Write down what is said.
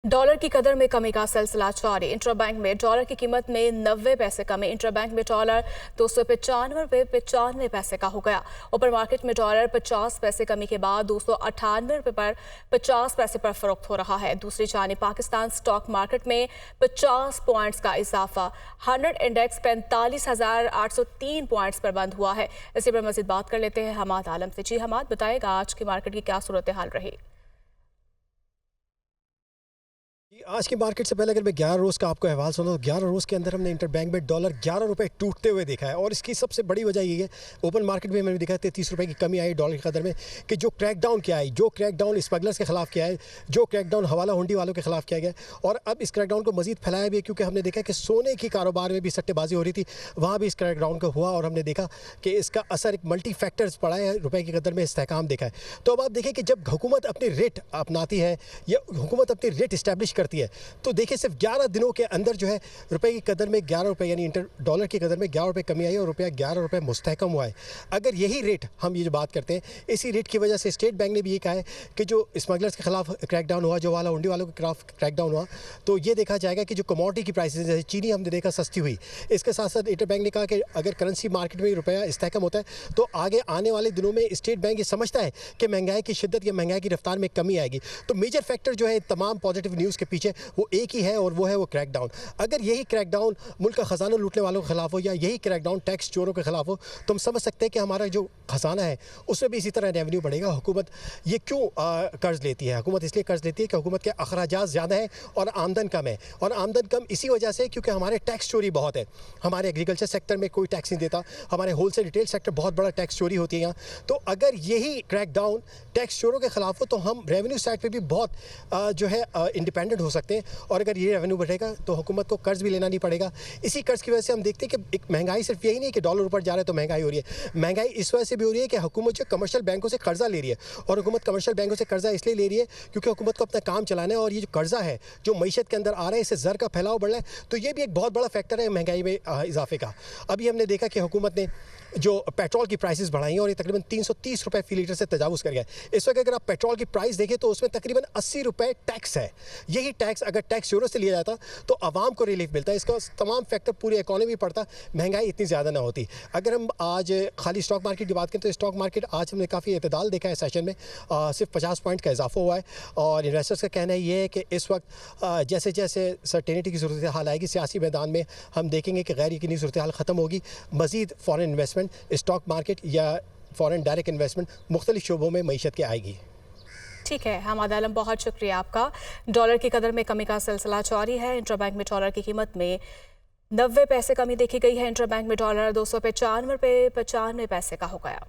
Dollar की कदर में कमी का सिलसिला जारी। इंटरबैंक में डॉलर की कीमत में 90 पैसे कमी। इंटरबैंक में डॉलर 295 रुपये का हो गया। ओपन मार्केट में डॉलर 50 पैसे कमी के बाद 298 रुपये पर 50 पैसे पर फरोख्त हो रहा है। दूसरी जानिब पाकिस्तान स्टॉक मार्केट में 50 पॉइंट्स का इजाफा। 100 इंडेक्स 45,803 पॉइंट्स पर बंद हुआ है। इसी पर मजीद बात कर लेते हैं हमाद आलम से। जी हमाद, बताएगा आज की मार्केट की क्या सूरत हाल रही? आज की मार्केट से पहले अगर मैं 11 रोज़ का आपको अहवाल सुना तो 11 रोज़ के अंदर हमने इंटरबैंक में डॉलर 11 रुपये टूटते हुए देखा है। और इसकी सबसे बड़ी वजह ये है, ओपन मार्केट में मैंने देखा 33 रुपये की कमी आई डॉलर की कदर में, कि जो क्रैकडाउन किया है, जो क्रैकडाउन स्मगलर्स के खिलाफ किया है, जो क्रैकडाउन हवाला हुंडी वालों के खिलाफ किया गया। और अब इस क्रैकडाउन को मजीद फैलाया भी है, क्योंकि हमने देखा कि सोने की कारोबार में भी सट्टेबाजी हो रही थी, वहाँ भी इस क्रैकडाउन का हुआ और हमने देखा कि इसका असर एक मल्टी फैक्टर्स पड़ा है, रुपये की कदर में इस्तेहकाम देखा है। तो अब आप देखें कि जब हुकूमत अपनी रेट अपनाती है या हुकूमत अपनी रेट इस्टेब्लिश करती है, तो देखिए सिर्फ 11 दिनों के अंदर जो है रुपए की कदर में 11 रुपये यानी डॉलर की कदर में 11 रुपये कमी आई और रुपया 11 रुपये मुस्तहकम हुआ है। अगर यही रेट हम ये जो बात करते हैं, इसी रेट की वजह से स्टेट बैंक ने भी ये कहा है कि जो स्मगलर्स के खिलाफ क्रैकडाउन हुआ, जो वाला हुंडी वालों के खिलाफ क्रैकडाउन हुआ, तो ये देखा जाएगा कि जो कमोडिटी की प्राइसेस जैसे चीनी हमने देखा सस्ती हुई। इसके साथ साथ इंटर बैंक ने कहा कि अगर करेंसी मार्केट में रुपया इस्तेहकम होता है तो आगे आने वाले दिनों में स्टेट बैंक ये समझता है कि महंगाई की शिद्दत या महंगाई की रफ्तार में कमी आएगी। तो मेजर फैक्टर जो है तमाम पॉजिटिव न्यूज़ के पीछे वो एक ही है और वो है वो क्रैकडाउन। अगर यही क्रैकडाउन मुल्क का खजाना लूटने वालों के खिलाफ हो या यही क्रैकडाउन टैक्स चोरों के खिलाफ हो, तो हम समझ सकते हैं कि हमारा जो खजाना है उसमें भी इसी तरह रेवेन्यू बढ़ेगा। हुकूमत ये क्यों कर्ज लेती है? हुकूमत इसलिए कर्ज लेती है कि हुकूमत के अखराजात ज़्यादा है और आमदन कम है। और आमदन कम इसी वजह से क्योंकि हमारे टैक्स चोरी बहुत है। हमारे एग्रीकल्चर सेक्टर में कोई टैक्स नहीं देता, हमारे होलसेल रिटेल सेक्टर बहुत बड़ा टैक्स चोरी होती है यहाँ। तो अगर यही क्रैकडाउन टैक्स चोरों के खिलाफ हो तो हम रेवेन्यू साइड पर भी बहुत जो है इंडिपेंडेंट हो सकते हैं। और अगर ये रेवेन्यू बढ़ेगा तो हुकूमत को कर्ज भी लेना नहीं पड़ेगा। इसी कर्ज की वजह से हम देखते हैं कि एक महंगाई सिर्फ यही नहीं कि डॉलर ऊपर जा रहा है तो महंगाई हो रही है। महंगाई इस वजह से भी हो रही है कि हुकूमत जो कमर्शियल बैंकों से कर्जा ले रही है, और हुकूमत कमर्शियल बैंकों से कर्जा इसलिए ले रही है क्योंकि हुकूमत को अपना काम चलाना है। और ये जो कर्जा है जो मईशत के अंदर आ रहा है, इससे ज़र का फैलाव बढ़ रहा है, तो ये भी एक बहुत बड़ा फैक्टर है महंगाई में इजाफे का। अभी हमने देखा कि हुकूमत ने जो पेट्रोल की प्राइसेस बढ़ाई हैं और ये तकरीबन 330 रुपये फी लीटर से तजावुज़ कर गया। इस वक्त अगर आप पेट्रोल की प्राइस देखें तो उसमें तकरीबन 80 रुपये टैक्स है। यही टैक्स अगर टैक्स ज़ीरो से लिया जाता तो आवाम को रिलीफ मिलता है। इसका तमाम फैक्टर पूरी इकॉनमी पड़ता, महंगाई इतनी ज़्यादा ना होती। अगर हम आज खाली स्टॉक मार्केट की बात करें तो स्टॉक मार्केट आज हमने काफ़ी एतदाल देखा है सेशन में, सिर्फ 50 पॉइंट का इजाफा हुआ है। और इन्वेस्टर्स का कहना ये है कि इस वक्त जैसे जैसे सर्टेनिटी की सूरत हाल आएगी सियासी मैदान में, हम देखेंगे कि गैर यकीनी सूरत हाल ख़त्म होगी। मज़ीद फ़ॉरेन इन्वेस्टमेंट स्टॉक मार्केट या फ़ॉरेन डायरेक्ट इन्वेस्टमेंट मुख्तलिफ शोबों में मईशत के आएगी। ठीक है हमाद आलम, बहुत शुक्रिया आपका। डॉलर की कदर में कमी का सिलसिला जारी है। इंटरबैंक में डॉलर की कीमत में 90 पैसे कमी देखी गई है। इंटरबैंक में डॉलर 295 रुपये 95 पैसे का हो गया।